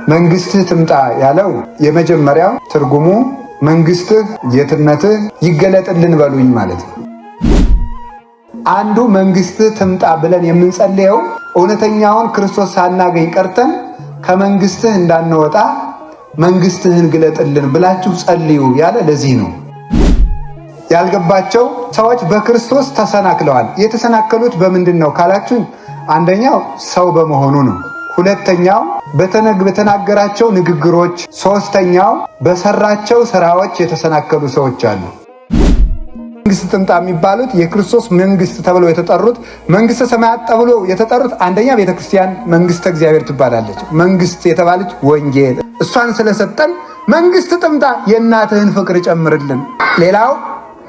መንግስትህ ትምጣ ያለው የመጀመሪያው ትርጉሙ መንግስትህ ጌትነትህ ይገለጥልን በሉኝ ማለት ነው። አንዱ መንግስትህ ትምጣ ብለን የምንጸልየው እውነተኛውን ክርስቶስ ሳናገኝ ቀርተን ከመንግስትህ እንዳንወጣ መንግስትህን ግለጥልን ብላችሁ ጸልዩ ያለ ለዚህ ነው። ያልገባቸው ሰዎች በክርስቶስ ተሰናክለዋል። የተሰናከሉት በምንድን ነው ካላችሁ፣ አንደኛው ሰው በመሆኑ ነው። ሁለተኛው በተናገራቸው ንግግሮች፣ ሶስተኛው በሰራቸው ስራዎች የተሰናከሉ ሰዎች አሉ። መንግስት ትምጣ የሚባሉት የክርስቶስ መንግስት ተብለው የተጠሩት መንግስተ ሰማያት ተብሎ የተጠሩት አንደኛ ቤተክርስቲያን መንግስተ እግዚአብሔር ትባላለች። መንግስት የተባለች ወንጌል እሷን ስለሰጠን መንግስት ትምጣ የእናትህን ፍቅር ጨምርልን። ሌላው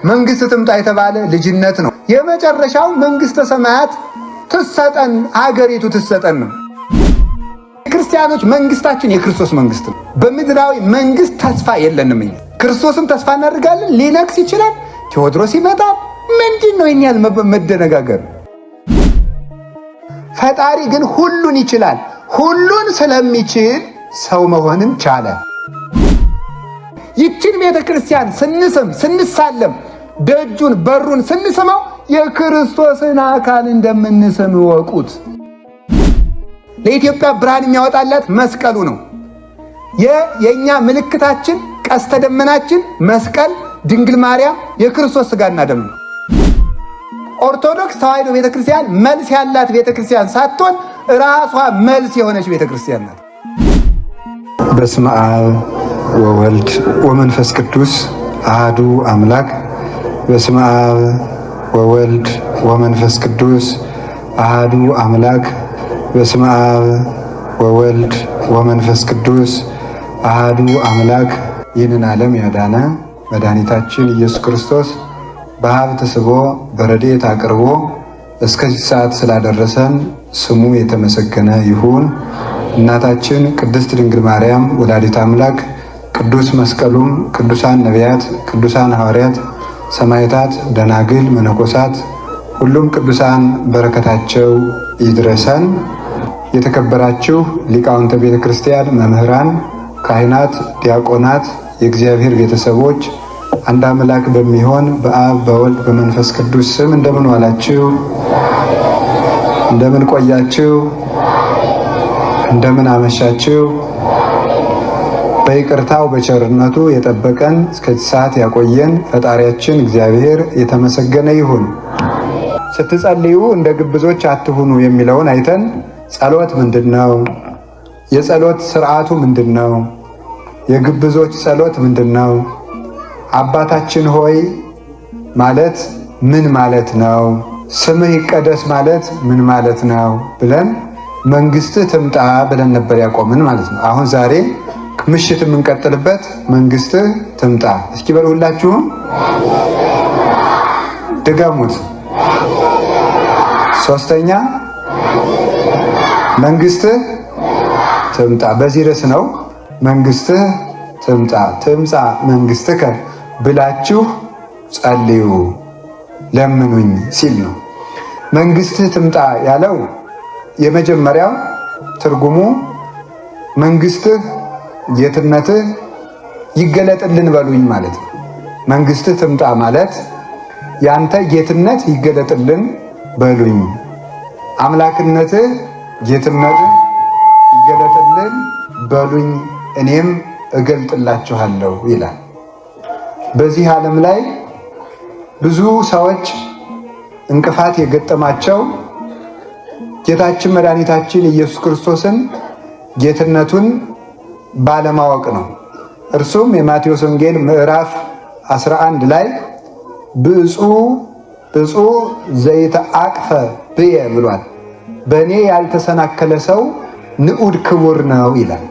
መንግስት ትምጣ የተባለ ልጅነት ነው። የመጨረሻው መንግስተ ሰማያት ትሰጠን፣ ሀገሪቱ ትሰጠን ነው። ክርስቲያኖች መንግስታችን የክርስቶስ መንግስት ነው። በምድራዊ መንግስት ተስፋ የለንም። ክርስቶስም ተስፋ እናደርጋለን። ሊነግስ ይችላል። ቴዎድሮስ ይመጣል። ምንድን ነው ይህን ያህል መደነጋገር? ፈጣሪ ግን ሁሉን ይችላል። ሁሉን ስለሚችል ሰው መሆንን ቻለ። ይችን ቤተ ክርስቲያን ስንስም ስንሳለም ደጁን በሩን ስንስመው የክርስቶስን አካል እንደምንስም ወቁት። ለኢትዮጵያ ብርሃን የሚያወጣላት መስቀሉ ነው። የኛ ምልክታችን ቀስተ ደመናችን መስቀል፣ ድንግል ማርያም የክርስቶስ ሥጋና ደም ነው። ኦርቶዶክስ ተዋሕዶ ቤተክርስቲያን መልስ ያላት ቤተክርስቲያን ሳትሆን ራሷ መልስ የሆነች ቤተክርስቲያን ናት። በስመ አብ ወወልድ ወመንፈስ ቅዱስ አሐዱ አምላክ። በስመ አብ ወወልድ ወመንፈስ ቅዱስ አሐዱ አምላክ። በስመ አብ ወወልድ ወመንፈስ ቅዱስ አሐዱ አምላክ። ይህንን ዓለም ያዳነ መድኃኒታችን ኢየሱስ ክርስቶስ በሀብት ስቦ በረድኤት አቅርቦ እስከዚህ ሰዓት ስላደረሰን ስሙ የተመሰገነ ይሁን። እናታችን ቅድስት ድንግል ማርያም ወላዲተ አምላክ፣ ቅዱስ መስቀሉም፣ ቅዱሳን ነቢያት፣ ቅዱሳን ሐዋርያት፣ ሰማዕታት፣ ደናግል፣ መነኮሳት ሁሉም ቅዱሳን በረከታቸው ይድረሰን። የተከበራችሁ ሊቃውንተ ቤተ ክርስቲያን፣ መምህራን፣ ካህናት፣ ዲያቆናት፣ የእግዚአብሔር ቤተሰቦች አንድ አምላክ በሚሆን በአብ በወልድ በመንፈስ ቅዱስ ስም እንደምን ዋላችሁ? እንደምን ቆያችሁ? እንደምን አመሻችሁ? በይቅርታው በቸርነቱ የጠበቀን እስከዚህ ሰዓት ያቆየን ፈጣሪያችን እግዚአብሔር የተመሰገነ ይሁን። ስትጸልዩ እንደ ግብዞች አትሁኑ የሚለውን አይተን ጸሎት ምንድነው? የጸሎት ስርዓቱ ምንድነው? የግብዞች ጸሎት ምንድነው? አባታችን ሆይ ማለት ምን ማለት ነው? ስምህ ይቀደስ ማለት ምን ማለት ነው ብለን መንግስትህ ትምጣ ብለን ነበር ያቆምን ማለት ነው። አሁን ዛሬ ምሽት የምንቀጥልበት መንግስትህ ትምጣ። እስኪ በሉ ሁላችሁም ድገሙት። ሶስተኛ መንግስትህ ትምጣ። በዚህ ርዕስ ነው መንግስትህ ትምጣ፣ ትምጻ መንግስትከ ብላችሁ ጸልዩ ለምኑኝ ሲል ነው። መንግስትህ ትምጣ ያለው የመጀመሪያው ትርጉሙ መንግስትህ ጌትነትህ ይገለጥልን በሉኝ ማለት ነው። መንግስትህ ትምጣ ማለት ያንተ ጌትነት ይገለጥልን በሉኝ፣ አምላክነትህ ጌትነትህ ይገለጥልን በሉኝ፣ እኔም እገልጥላችኋለሁ ይላል። በዚህ ዓለም ላይ ብዙ ሰዎች እንቅፋት የገጠማቸው ጌታችን መድኃኒታችን ኢየሱስ ክርስቶስን ጌትነቱን ባለማወቅ ነው። እርሱም የማቴዎስ ወንጌል ምዕራፍ 11 ላይ ብፁዕ ዘይተአቅፈ ብየ ብሏል። በእኔ ያልተሰናከለ ሰው ንዑድ ክቡር ነው ይላል።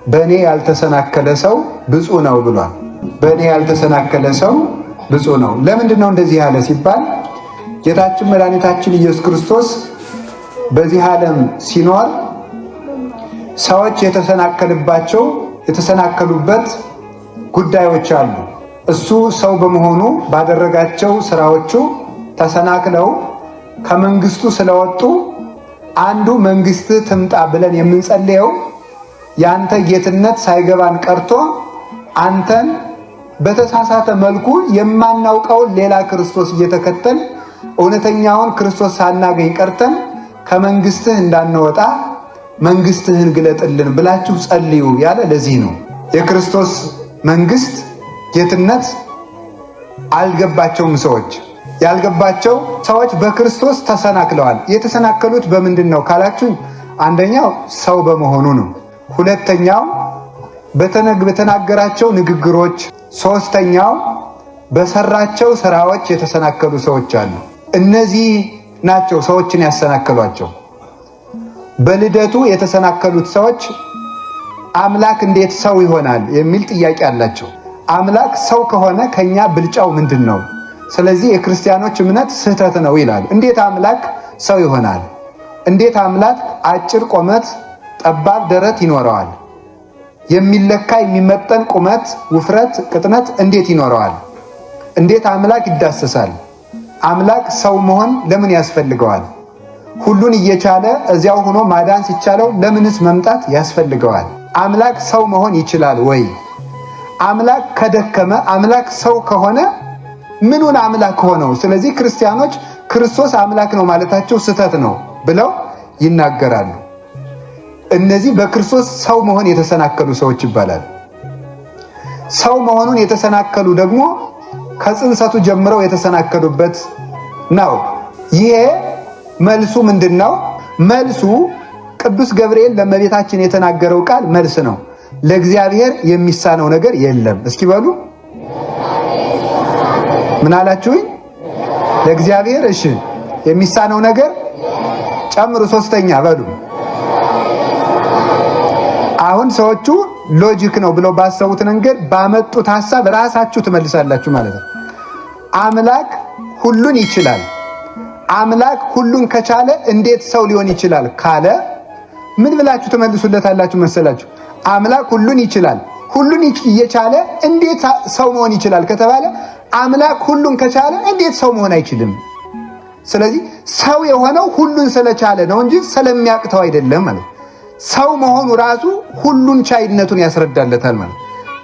በእኔ ያልተሰናከለ ሰው ብፁዕ ነው ብሏል። በእኔ ያልተሰናከለ ሰው ብፁዕ ነው። ለምንድን ነው እንደዚህ ያለ ሲባል ጌታችን መድኃኒታችን ኢየሱስ ክርስቶስ በዚህ ዓለም ሲኖር ሰዎች የተሰናከሉበት ጉዳዮች አሉ። እሱ ሰው በመሆኑ ባደረጋቸው ስራዎቹ ተሰናክለው ከመንግስቱ ስለወጡ አንዱ መንግስትህ ትምጣ ብለን የምንጸልየው ያንተ ጌትነት ሳይገባን ቀርቶ አንተን በተሳሳተ መልኩ የማናውቀውን ሌላ ክርስቶስ እየተከተል እውነተኛውን ክርስቶስ ሳናገኝ ቀርተን ከመንግስትህ እንዳንወጣ መንግስትህን ግለጥልን ብላችሁ ጸልዩ ያለ ለዚህ ነው። የክርስቶስ መንግስት ጌትነት አልገባቸውም። ያልገባቸው ሰዎች በክርስቶስ ተሰናክለዋል። የተሰናከሉት በምንድን ነው ካላችሁ፣ አንደኛው ሰው በመሆኑ ነው። ሁለተኛው በተናገራቸው ንግግሮች፣ ሶስተኛው በሰራቸው ስራዎች የተሰናከሉ ሰዎች አሉ። እነዚህ ናቸው ሰዎችን ያሰናከሏቸው። በልደቱ የተሰናከሉት ሰዎች አምላክ እንዴት ሰው ይሆናል የሚል ጥያቄ አላቸው። አምላክ ሰው ከሆነ ከኛ ብልጫው ምንድን ነው? ስለዚህ የክርስቲያኖች እምነት ስህተት ነው ይላሉ። እንዴት አምላክ ሰው ይሆናል? እንዴት አምላክ አጭር ቁመት ጠባብ ደረት ይኖረዋል? የሚለካ የሚመጠን ቁመት፣ ውፍረት፣ ቅጥነት እንዴት ይኖረዋል? እንዴት አምላክ ይዳሰሳል? አምላክ ሰው መሆን ለምን ያስፈልገዋል? ሁሉን እየቻለ እዚያው ሆኖ ማዳን ሲቻለው ለምንስ መምጣት ያስፈልገዋል? አምላክ ሰው መሆን ይችላል ወይ? አምላክ ከደከመ አምላክ ሰው ከሆነ ምኑን አምላክ ሆነው? ስለዚህ ክርስቲያኖች ክርስቶስ አምላክ ነው ማለታቸው ስህተት ነው ብለው ይናገራሉ። እነዚህ በክርስቶስ ሰው መሆን የተሰናከሉ ሰዎች ይባላል። ሰው መሆኑን የተሰናከሉ ደግሞ ከጽንሰቱ ጀምረው የተሰናከሉበት ነው። ይሄ መልሱ ምንድን ነው? መልሱ ቅዱስ ገብርኤል ለእመቤታችን የተናገረው ቃል መልስ ነው። ለእግዚአብሔር የሚሳነው ነገር የለም። እስኪ በሉ ምን አላችሁኝ? ለእግዚአብሔር እሺ የሚሳነው ነገር ጨምሩ። ሶስተኛ በሉ። አሁን ሰዎቹ ሎጂክ ነው ብለው ባሰቡት ነገር ባመጡት ሐሳብ ራሳችሁ ትመልሳላችሁ ማለት ነው። አምላክ ሁሉን ይችላል። አምላክ ሁሉን ከቻለ እንዴት ሰው ሊሆን ይችላል ካለ ምን ብላችሁ ትመልሱለታላችሁ መሰላችሁ? አምላክ ሁሉን ይችላል። ሁሉን እየቻለ እንዴት ሰው መሆን ይችላል ከተባለ አምላክ ሁሉን ከቻለ እንዴት ሰው መሆን አይችልም? ስለዚህ ሰው የሆነው ሁሉን ስለቻለ ነው እንጂ ስለሚያቅተው አይደለም ማለት። ሰው መሆኑ ራሱ ሁሉን ቻይነቱን ያስረዳለታል ማለት።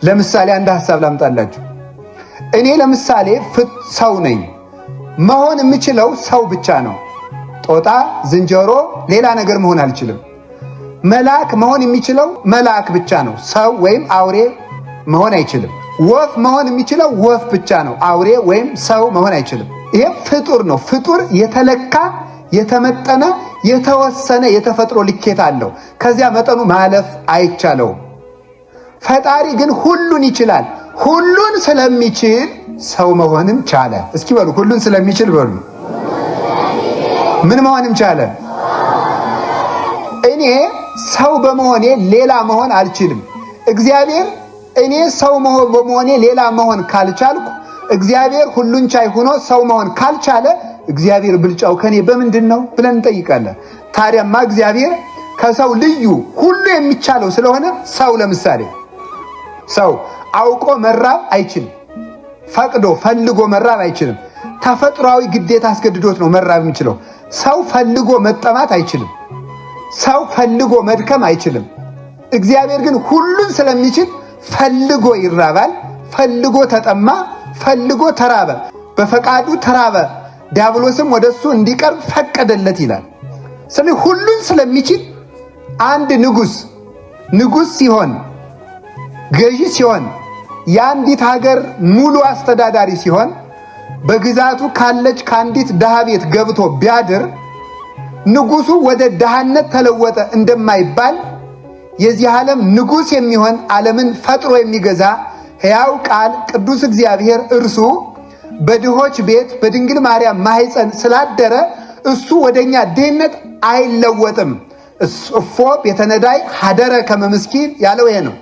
ለምሳሌ አንድ ሐሳብ ላምጣላችሁ። እኔ ለምሳሌ ሰው ነኝ። መሆን የምችለው ሰው ብቻ ነው። ጦጣ፣ ዝንጀሮ፣ ሌላ ነገር መሆን አልችልም። መልአክ መሆን የሚችለው መልአክ ብቻ ነው። ሰው ወይም አውሬ መሆን አይችልም። ወፍ መሆን የሚችለው ወፍ ብቻ ነው። አውሬ ወይም ሰው መሆን አይችልም። ይሄ ፍጡር ነው። ፍጡር የተለካ የተመጠነ የተወሰነ የተፈጥሮ ልኬት አለው። ከዚያ መጠኑ ማለፍ አይቻለውም። ፈጣሪ ግን ሁሉን ይችላል። ሁሉን ስለሚችል ሰው መሆንም ቻለ። እስኪ በሉ ሁሉን ስለሚችል በሉ። ምን መሆንም ቻለ? እኔ ሰው በመሆኔ ሌላ መሆን አልችልም። እግዚአብሔር እኔ ሰው በመሆኔ ሌላ መሆን ካልቻልኩ፣ እግዚአብሔር ሁሉን ቻይ ሆኖ ሰው መሆን ካልቻለ እግዚአብሔር ብልጫው ከኔ በምንድን ነው ብለን እንጠይቃለን። ታዲያማ እግዚአብሔር ከሰው ልዩ ሁሉ የሚቻለው ስለሆነ ሰው ለምሳሌ ሰው አውቆ መራብ አይችልም። ፈቅዶ ፈልጎ መራብ አይችልም። ተፈጥሯዊ ግዴታ አስገድዶት ነው መራብ የሚችለው። ሰው ፈልጎ መጠማት አይችልም። ሰው ፈልጎ መድከም አይችልም። እግዚአብሔር ግን ሁሉን ስለሚችል ፈልጎ ይራባል፣ ፈልጎ ተጠማ፣ ፈልጎ ተራበ፣ በፈቃዱ ተራበ፣ ዲያብሎስም ወደሱ እንዲቀርብ ፈቀደለት ይላል። ስለዚህ ሁሉን ስለሚችል አንድ ንጉሥ ሲሆን፣ ገዢ ሲሆን፣ የአንዲት ሀገር ሙሉ አስተዳዳሪ ሲሆን፣ በግዛቱ ካለች ከአንዲት ድሃ ቤት ገብቶ ቢያድር ንጉሱ ወደ ድሃነት ተለወጠ እንደማይባል የዚህ ዓለም ንጉሥ የሚሆን ዓለምን ፈጥሮ የሚገዛ ሕያው ቃል ቅዱስ እግዚአብሔር እርሱ በድሆች ቤት በድንግል ማርያም ማኅፀን ስላደረ እሱ ወደኛ ድህነት አይለወጥም። እፎ ቤተ ነዳይ ሀደረ ከመ ምስኪን ያለው ይሄ ነው።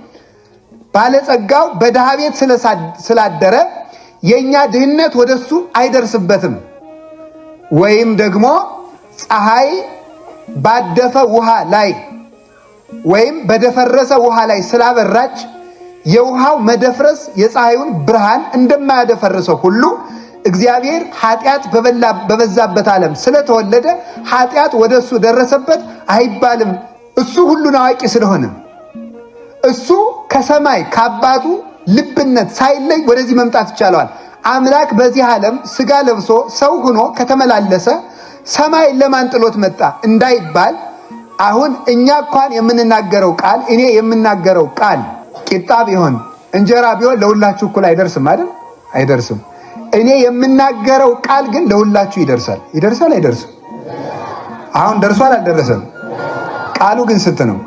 ባለጸጋው በድሃ ቤት ስላደረ የኛ ድህነት ወደሱ አይደርስበትም። ወይም ደግሞ ፀሐይ ባደፈ ውሃ ላይ ወይም በደፈረሰ ውሃ ላይ ስላበራች የውሃው መደፍረስ የፀሐዩን ብርሃን እንደማያደፈርሰው ሁሉ እግዚአብሔር ኃጢአት በበዛበት ዓለም ስለተወለደ ኃጢአት ወደሱ ደረሰበት አይባልም። እሱ ሁሉን አዋቂ ስለሆነ እሱ ከሰማይ ከአባቱ ልብነት ሳይለይ ወደዚህ መምጣት ይቻለዋል። አምላክ በዚህ ዓለም ሥጋ ለብሶ ሰው ሆኖ ከተመላለሰ ሰማይ ለማን ጥሎት መጣ እንዳይባል አሁን እኛ እንኳን የምንናገረው ቃል እኔ የምናገረው ቃል ቂጣ ቢሆን እንጀራ ቢሆን ለሁላችሁ እኩል አይደርስም አይደል? አይደርስም። እኔ የምናገረው ቃል ግን ለሁላችሁ ይደርሳል። ይደርሳል አይደርስም? አሁን ደርሷል አልደረሰም? ቃሉ ግን ስንት ነው?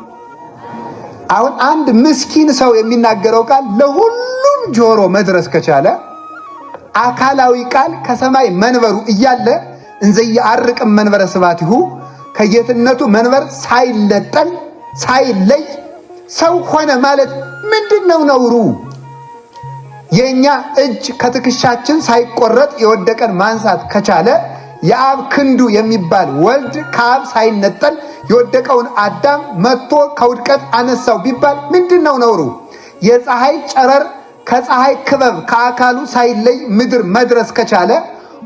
አሁን አንድ ምስኪን ሰው የሚናገረው ቃል ለሁሉም ጆሮ መድረስ ከቻለ አካላዊ ቃል ከሰማይ መንበሩ እያለ እንዘየ አርቅም መንበረ ስብሐቲሁ ከጌትነቱ መንበር ሳይለጠል ሳይለይ ሰው ሆነ ማለት ምንድነው ነውሩ? የኛ እጅ ከትከሻችን ሳይቆረጥ የወደቀን ማንሳት ከቻለ የአብ ክንዱ የሚባል ወልድ ከአብ ሳይነጠል የወደቀውን አዳም መጥቶ ከውድቀት አነሳው ቢባል ምንድነው ነውሩ? የፀሐይ ጨረር ከፀሐይ ክበብ ከአካሉ ሳይለይ ምድር መድረስ ከቻለ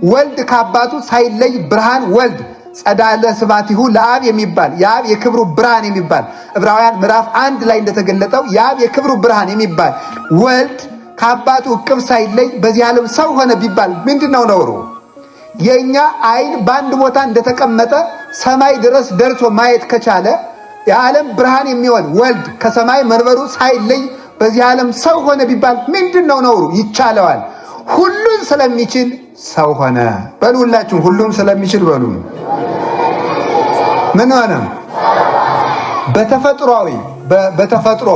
ወልድ ከአባቱ ሳይለይ ብርሃን ወልድ ጸዳለ ስብሐቲሁ ለአብ የሚባል የአብ የክብሩ ብርሃን የሚባል ዕብራውያን ምዕራፍ 1 ላይ እንደተገለጠው የአብ የክብሩ ብርሃን የሚባል ወልድ ከአባቱ እቅፍ ሳይለይ በዚህ ዓለም ሰው ሆነ ቢባል ምንድነው ነውሩ? የኛ አይን በአንድ ቦታ እንደተቀመጠ ሰማይ ድረስ ደርሶ ማየት ከቻለ የዓለም ብርሃን የሚሆን ወልድ ከሰማይ መንበሩ ሳይለይ በዚህ ዓለም ሰው ሆነ ቢባል ምንድነው ነውሩ? ይቻለዋል። ሁሉን ስለሚችል ሰው ሆነ። በሉ ሁላችሁም ሁሉም ስለሚችል በሉ። ምን ሆነ? በተፈጥሯዊ በተፈጥሮ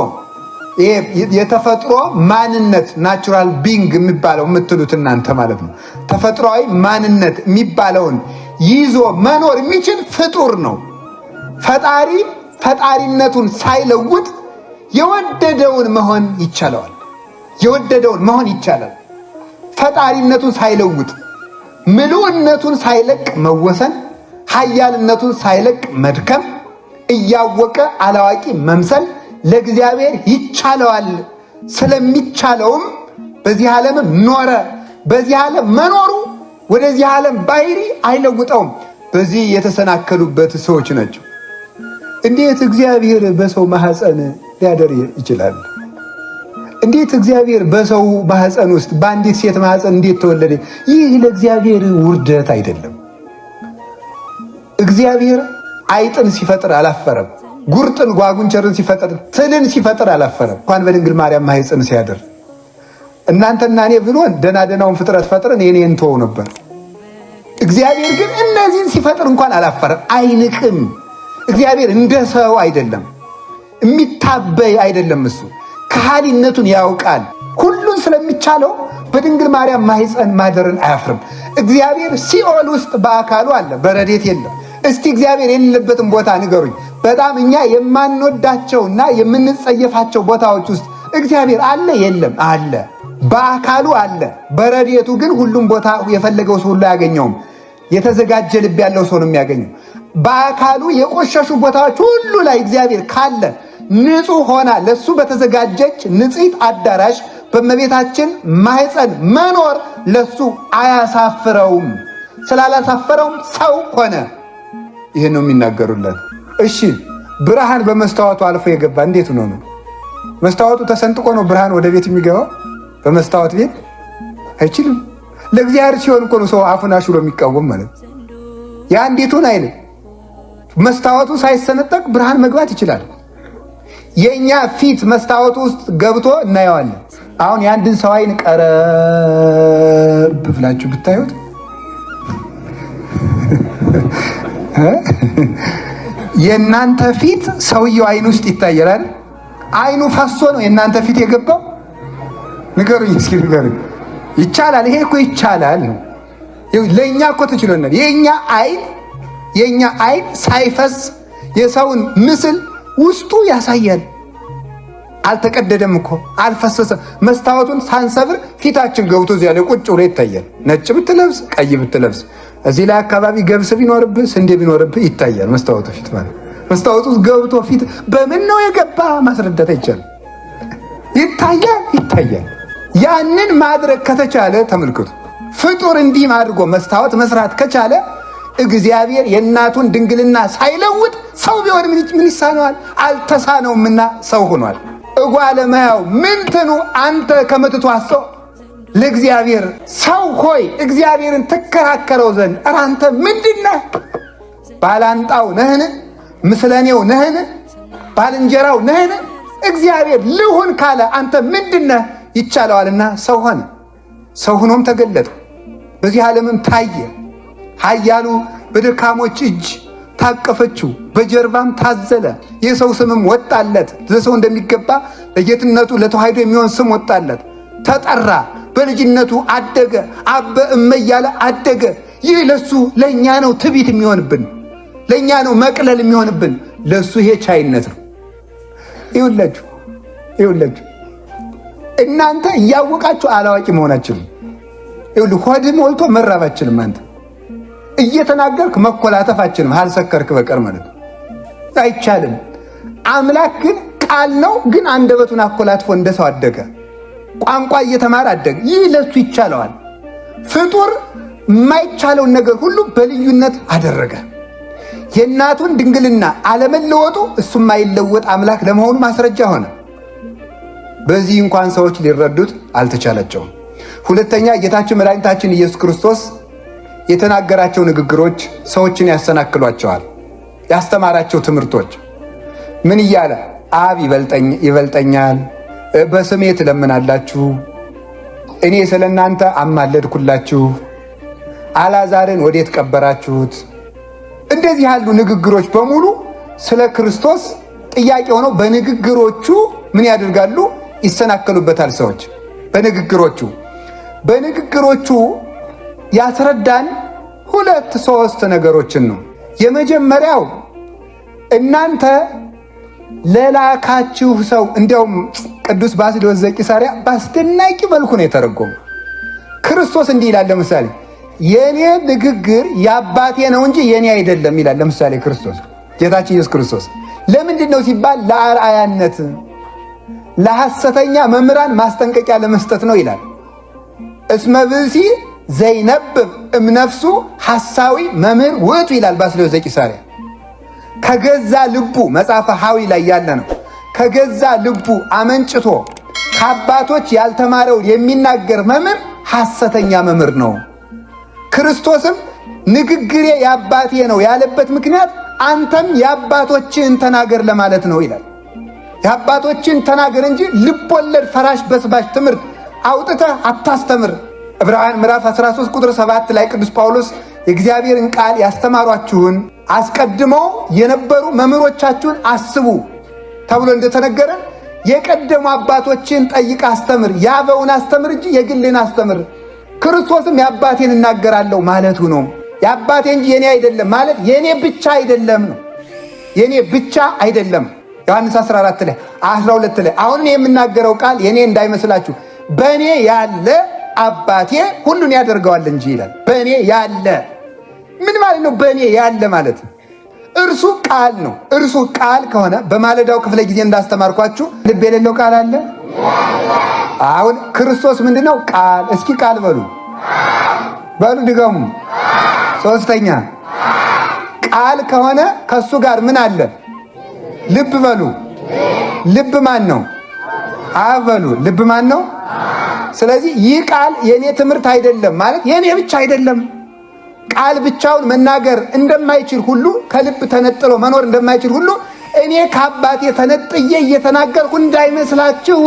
ይሄ የተፈጥሮ ማንነት ናቹራል ቢንግ የሚባለው የምትሉት እናንተ ማለት ነው። ተፈጥሯዊ ማንነት የሚባለውን ይዞ መኖር የሚችል ፍጡር ነው። ፈጣሪ ፈጣሪነቱን ሳይለውጥ የወደደውን መሆን ይቻለዋል። የወደደውን መሆን ይቻላል። ፈጣሪነቱን ሳይለውጥ ምሉዕነቱን ሳይለቅ መወሰን፣ ኃያልነቱን ሳይለቅ መድከም፣ እያወቀ አላዋቂ መምሰል ለእግዚአብሔር ይቻለዋል። ስለሚቻለውም በዚህ ዓለም ኖረ። በዚህ ዓለም መኖሩ ወደዚህ ዓለም ባህሪ አይለውጠውም። በዚህ የተሰናከሉበት ሰዎች ናቸው። እንዴት እግዚአብሔር በሰው ማህፀን ሊያደር ይችላል? እንዴት እግዚአብሔር በሰው ማህፀን ውስጥ በአንዲት ሴት ማህፀን እንዴት ተወለደ? ይህ ለእግዚአብሔር ውርደት አይደለም። እግዚአብሔር አይጥን ሲፈጥር አላፈረም። ጉርጥን ጓጉንቸርን ሲፈጥር ትልን ሲፈጥር አላፈረም። እንኳን በድንግል ማርያም ማህፀን ሲያደር እናንተና እኔ ብሎን ደናደናውን ፍጥረት ፈጥረን የኔ እንተው ነበር። እግዚአብሔር ግን እነዚህን ሲፈጥር እንኳን አላፈረም። አይንቅም። እግዚአብሔር እንደ ሰው አይደለም፣ የሚታበይ አይደለም። እሱ ከሃሊነቱን ያውቃል። ሁሉን ስለሚቻለው በድንግል ማርያም ማህፀን ማደርን አያፍርም። እግዚአብሔር ሲኦል ውስጥ በአካሉ አለ፣ በረዴት የለም። እስቲ እግዚአብሔር የሌለበትን ቦታ ንገሩኝ። በጣም እኛ የማንወዳቸውና የምንጸየፋቸው ቦታዎች ውስጥ እግዚአብሔር አለ የለም? አለ። በአካሉ አለ። በረዴቱ ግን ሁሉም ቦታ የፈለገው ሰው ሁሉ አያገኘውም። የተዘጋጀ ልብ ያለው ሰው ነው የሚያገኘው። በአካሉ የቆሸሹ ቦታዎች ሁሉ ላይ እግዚአብሔር ካለ ንጹሕ ሆና ለሱ በተዘጋጀች ንጽሕት አዳራሽ በእመቤታችን ማህፀን መኖር ለሱ አያሳፍረውም። ስላላሳፈረውም ሰው ሆነ። ይህን ነው የሚናገሩለት። እሺ ብርሃን በመስታወቱ አልፎ የገባ እንዴት ነው? መስታወቱ ተሰንጥቆ ነው ብርሃን ወደ ቤት የሚገባው? በመስታወት ቤት አይችልም። ለእግዚአብሔር ሲሆን እኮ ነው ሰው አፉን አሽሎ የሚቃወም ማለት። የአንዲቱን አይን መስታወቱ ሳይሰነጠቅ ብርሃን መግባት ይችላል። የእኛ ፊት መስታወቱ ውስጥ ገብቶ እናየዋለን። አሁን የአንድን ሰው አይን ቀረብ ብላችሁ ብታዩት የእናንተ ፊት ሰውየው አይን ውስጥ ይታያል። አይኑ ፈሶ ነው የእናንተ ፊት የገባው። ንገሩኝ እስኪ ንገሩኝ። ይቻላል? ይሄ እኮ ይቻላል ነው። ለእኛ እኮ ተችሎናል። የእኛ አይን ሳይፈስ የሰውን ምስል ውስጡ ያሳያል። አልተቀደደም እኮ አልፈሰሰም። መስታወቱን ሳንሰብር ፊታችን ገብቶ እዚያ ላይ ቁጭ ብሎ ይታያል። ነጭ ብትለብስ ቀይ ብትለብስ እዚህ ላይ አካባቢ ገብስ ቢኖርብህ ስንዴ ቢኖርብህ ይታያል። መስታወቱ ፊት ማለት መስታወቱ ገብቶ ፊት በምን ነው የገባ ማስረዳት አይቻልም። ይታያል። ያንን ማድረግ ከተቻለ ተመልከቱ፣ ፍጡር እንዲህ አድርጎ መስታወት መስራት ከቻለ እግዚአብሔር የእናቱን ድንግልና ሳይለውጥ ሰው ቢሆን ምን ይሳነዋል? አልተሳነውምና ሰው ሆኗል። እጓለማያው ምንትኑ አንተ ከመትቷሰው ለእግዚአብሔር ሰው ሆይ እግዚአብሔርን ትከራከረው ዘንድ አንተ ምንድነህ? ባላንጣው ነህን? ምስለኔው ነህን? ባልንጀራው ነህን? እግዚአብሔር ልሁን ካለ አንተ ምንድነህ? ይቻለዋልና ሰው ሆነ። ሰው ሆኖም ተገለጠ። በዚህ ዓለምም ታየ። ኃያሉ በደካሞች እጅ ታቀፈችው፣ በጀርባም ታዘለ። የሰው ስምም ወጣለት። ለሰው እንደሚገባ ለጌትነቱ ለተዋሕዶ የሚሆን ስም ወጣለት። ተጠራ። በልጅነቱ አደገ። አበ እመ እያለ አደገ። ይህ ለሱ ለእኛ ነው ትዕቢት የሚሆንብን፣ ለእኛ ነው መቅለል የሚሆንብን። ለሱ ይሄ ቻይነት ነው። ይኸውላችሁ እናንተ እያወቃችሁ አላዋቂ መሆናችንም ይኸውልህ፣ ሆድህ ሞልቶ መራባችንም አንተ እየተናገርክ መኮላተፋችንም አልሰከርክ በቀር ማለት ነው። አይቻልም። አምላክ ግን ቃል ነው። ግን አንደበቱን አኮላትፎ እንደ ሰው አደገ። ቋንቋ እየተማረ አደገ። ይህ ለሱ ይቻለዋል። ፍጡር የማይቻለውን ነገር ሁሉ በልዩነት አደረገ። የእናቱን ድንግልና አለመለወጡ እሱ የማይለወጥ አምላክ ለመሆኑ ማስረጃ ሆነ። በዚህ እንኳን ሰዎች ሊረዱት አልተቻላቸውም። ሁለተኛ ጌታችን መድኃኒታችን ኢየሱስ ክርስቶስ የተናገራቸው ንግግሮች ሰዎችን ያሰናክሏቸዋል። ያስተማራቸው ትምህርቶች ምን እያለ? አብ ይበልጠኛል፣ በስሜ ትለምናላችሁ፣ እኔ ስለ እናንተ አማለድኩላችሁ፣ አልዓዛርን ወዴት ቀበራችሁት? እንደዚህ ያሉ ንግግሮች በሙሉ ስለ ክርስቶስ ጥያቄ ሆነው በንግግሮቹ ምን ያደርጋሉ? ይሰናከሉበታል ሰዎች። በንግግሮቹ ያስረዳን 2-3 ነገሮችን ነው። የመጀመሪያው እናንተ ለላካችሁ ሰው፣ እንዲያውም ቅዱስ ባስልዮስ ዘቂሳርያ በአስደናቂ መልኩ ነው የተረጎመው። ክርስቶስ እንዲህ ይላል። ለምሳሌ የኔ ንግግር የአባቴ ነው እንጂ የኔ አይደለም ይላል። ለምሳሌ ክርስቶስ ጌታችን ኢየሱስ ክርስቶስ ለምንድን ነው ሲባል ለአርአያነት፣ ለሐሰተኛ መምህራን ማስጠንቀቂያ ለመስጠት ነው ይላል። እስመ ብእሲ ዘይነብብ እምነፍሱ ሐሳዊ መምህር ውእቱ ይላል ባስልዮስ ዘቂሳርያ። ከገዛ ልቡ መጽሐፈ ሐዊ ላይ ያለ ነው። ከገዛ ልቡ አመንጭቶ ከአባቶች ያልተማረውን የሚናገር መምህር ሐሰተኛ መምህር ነው። ክርስቶስም ንግግሬ የአባቴ ነው ያለበት ምክንያት አንተም የአባቶችን ተናገር ለማለት ነው ይላል። የአባቶችን ተናገር እንጂ ልቦለድ ፈራሽ በስባሽ ትምህርት አውጥተህ አታስተምር። ዕብራውያን ምዕራፍ 13 ቁጥር 7 ላይ ቅዱስ ጳውሎስ የእግዚአብሔርን ቃል ያስተማሯችሁን አስቀድመው የነበሩ መምህሮቻችሁን አስቡ ተብሎ እንደተነገረ የቀደሙ አባቶችን ጠይቅ አስተምር፣ ያበውን አስተምር እንጂ የግልን አስተምር። ክርስቶስም የአባቴን እናገራለሁ ማለቱ ነው። የአባቴ እንጂ የኔ አይደለም ማለት የኔ ብቻ አይደለም ነው። የኔ ብቻ አይደለም። ዮሐንስ 14 ላይ 12 ላይ አሁን የምናገረው ቃል የኔ እንዳይመስላችሁ በእኔ ያለ አባቴ ሁሉን ያደርገዋል እንጂ ይላል። በእኔ ያለ ምን ማለት ነው? በእኔ ያለ ማለት እርሱ ቃል ነው። እርሱ ቃል ከሆነ በማለዳው ክፍለ ጊዜ እንዳስተማርኳችሁ ልብ የሌለው ቃል አለ። አሁን ክርስቶስ ምንድነው? ቃል። እስኪ ቃል በሉ ድገሙ። ሶስተኛ ቃል ከሆነ ከሱ ጋር ምን አለ? ልብ በሉ። ልብ ማን ነው? አብ በሉ። ልብ ማን ነው? ስለዚህ ይህ ቃል የኔ ትምህርት አይደለም ማለት የኔ ብቻ አይደለም። ቃል ብቻውን መናገር እንደማይችል ሁሉ ከልብ ተነጥሎ መኖር እንደማይችል ሁሉ እኔ ከአባቴ ተነጥዬ እየተናገርኩ እንዳይመስላችሁ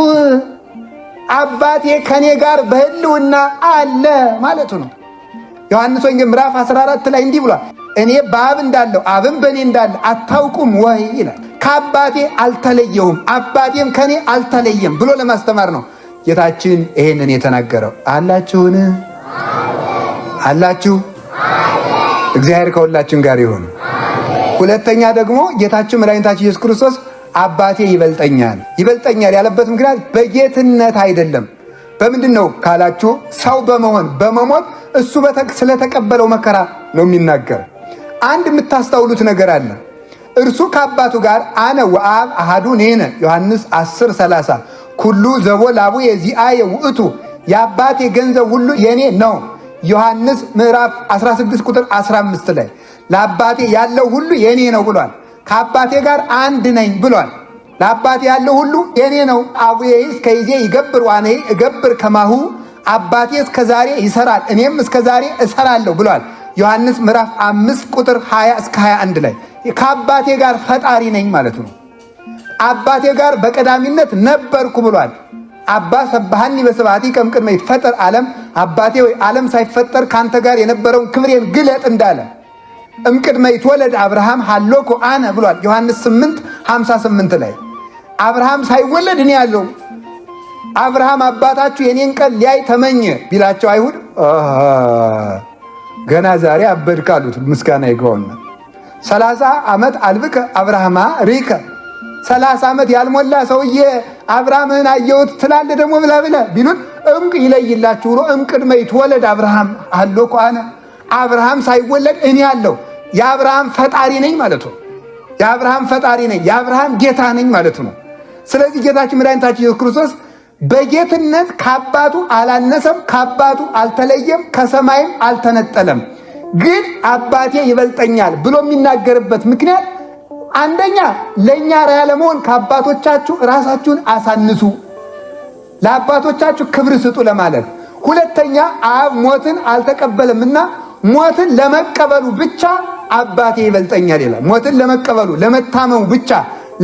አባቴ ከኔ ጋር በሕልውና አለ ማለቱ ነው። ዮሐንስ ወንጌል ምዕራፍ 14 ላይ እንዲህ ብሏል፣ እኔ በአብ እንዳለሁ አብም በእኔ እንዳለ አታውቁም ወይ ይላል። ከአባቴ አልተለየሁም አባቴም ከኔ አልተለየም ብሎ ለማስተማር ነው ጌታችን ይሄንን የተናገረው። አላችሁን? አላችሁ? እግዚአብሔር ከሁላችን ጋር ይሁን። ሁለተኛ ደግሞ ጌታችን መድኃኒታችን ኢየሱስ ክርስቶስ አባቴ ይበልጠኛል ያለበት ምክንያት በጌትነት አይደለም። በምንድን ነው ካላችሁ ሰው በመሆን በመሞት እሱ ስለተቀበለው መከራ ነው የሚናገር። አንድ የምታስተውሉት ነገር አለ። እርሱ ከአባቱ ጋር አነ ወአብ አሐዱ ንሕነ ዮሐንስ 10:30 ኩሉ ዘቦ ላቡየ ዚአየ ውእቱ የአባቴ ገንዘብ ሁሉ የኔ ነው። ዮሐንስ ምዕራፍ 16 ቁጥር 15 ላይ ለአባቴ ያለው ሁሉ የኔ ነው ብሏል። ከአባቴ ጋር አንድ ነኝ ብሏል። ለአባቴ ያለው ሁሉ የኔ ነው። አቡዬ እስከ ይዜ ይገብር ዋኔ እገብር ከማሁ አባቴ እስከ ዛሬ ይሰራል እኔም እስከ ዛሬ እሰራለሁ ብሏል። ዮሐንስ ምዕራፍ 5 ቁጥር 20 እስከ 21 ላይ ከአባቴ ጋር ፈጣሪ ነኝ ማለት ነው። አባቴ ጋር በቀዳሚነት ነበርኩ ብሏል። አባ ሰባሃኒ በስብሐቲ እምቅድመ ይትፈጠር ዓለም፣ አባቴ ወይ ዓለም ሳይፈጠር ካንተ ጋር የነበረውን ክብሬን ግለጥ እንዳለ እምቅድመ ይትወለድ አብርሃም ሀሎኩ አነ ብሏል። ዮሐንስ 8:58 ላይ አብርሃም ሳይወለድ እኔ ያለው። አብርሃም አባታችሁ የኔን ቀን ሊያይ ተመኘ ቢላቸው አይሁድ ገና ዛሬ አበድክ አሉት። ምስጋና ይግባውና 30 ዓመት አልብከ አብርሃማ ሪከ 30 ዓመት ያልሞላ ሰውዬ አብርሃምን አየሁት ትላለህ ደግሞ ብላ ቢሉን እምቅ ይለይላችሁ ብሎ እምቅድመ ይትወለድ አብርሃም ሀሎኩ አነ አብርሃም ሳይወለድ እኔ ያለው የአብርሃም ፈጣሪ ነኝ ማለት ነው። የአብርሃም ፈጣሪ ነኝ፣ የአብርሃም ጌታ ነኝ ማለት ነው። ስለዚህ ጌታችን መድኃኒታችን ኢየሱስ ክርስቶስ በጌትነት ከአባቱ አላነሰም፣ ከአባቱ አልተለየም፣ ከሰማይም አልተነጠለም። ግን አባቴ ይበልጠኛል ብሎ የሚናገርበት ምክንያት አንደኛ ለእኛ ራያ ለመሆን ከአባቶቻችሁ ራሳችሁን አሳንሱ፣ ለአባቶቻችሁ ክብር ስጡ ለማለት። ሁለተኛ አብ ሞትን አልተቀበለምና ሞትን ለመቀበሉ ብቻ አባቴ ይበልጠኛል ይላል። ሞትን ለመቀበሉ ለመታመሙ ብቻ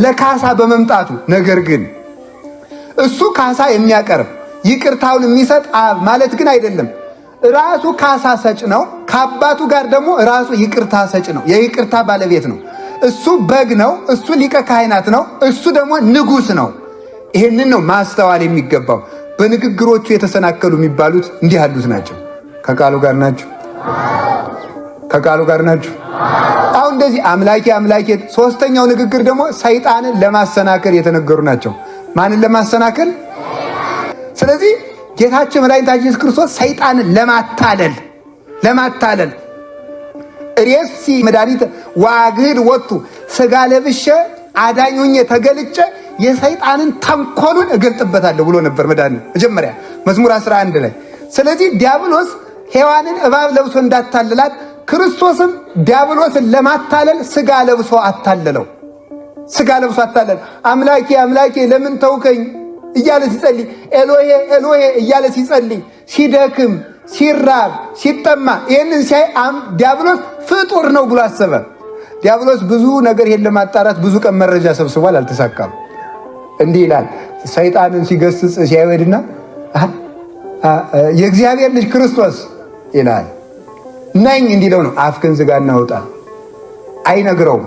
ለካሳ በመምጣቱ ነገር ግን እሱ ካሳ የሚያቀርብ ይቅርታውን የሚሰጥ አብ ማለት ግን አይደለም። ራሱ ካሳ ሰጭ ነው። ከአባቱ ጋር ደግሞ ራሱ ይቅርታ ሰጭ ነው። የይቅርታ ባለቤት ነው። እሱ በግ ነው። እሱ ሊቀ ካህናት ነው። እሱ ደግሞ ንጉሥ ነው። ይህንን ነው ማስተዋል የሚገባው። በንግግሮቹ የተሰናከሉ የሚባሉት እንዲህ ያሉት ናቸው። ከቃሉ ጋር ናቸው። ከቃሉ ጋር ናቸው። አሁን እንደዚህ አምላኬ አምላኬ። ሶስተኛው ንግግር ደግሞ ሰይጣንን ለማሰናከል የተነገሩ ናቸው። ማንን ለማሰናከል? ስለዚህ ጌታችን መድኃኒታችን ኢየሱስ ክርስቶስ ሰይጣንን ለማታለል ሬሲ መድኃኒት ዋግህድ ወጡ ሥጋ ለብሼ አዳኙኝ ተገልጬ የሰይጣንን ተንኮሉን እገልጥበታለሁ ብሎ ነበር መድኃኒት መጀመሪያ መዝሙር 11 ላይ። ስለዚህ ዲያብሎስ ሔዋንን እባብ ለብሶ እንዳታለላት ክርስቶስም ዲያብሎስን ለማታለል ሥጋ ለብሶ አታለለው። ሥጋ ለብሶ አታለል። አምላኬ አምላኬ ለምን ተውከኝ እያለ ሲጸልይ፣ ኤሎሄ ኤሎሄ እያለ ሲጸልይ፣ ሲደክም ሲራብ ሲጠማ ይህንን ሲያይ ዲያብሎስ ፍጡር ነው ብሎ አሰበ። ዲያብሎስ ብዙ ነገር ይሄን ለማጣራት ብዙ ቀን መረጃ ሰብስቧል፣ አልተሳካም። እንዲህ ይላል ሰይጣንን ሲገስጽ ሲያይወድና የእግዚአብሔር ልጅ ክርስቶስ ይላል ነኝ እንዲለው ነው። አፍክን ዝጋና ውጣ አይነግረውም።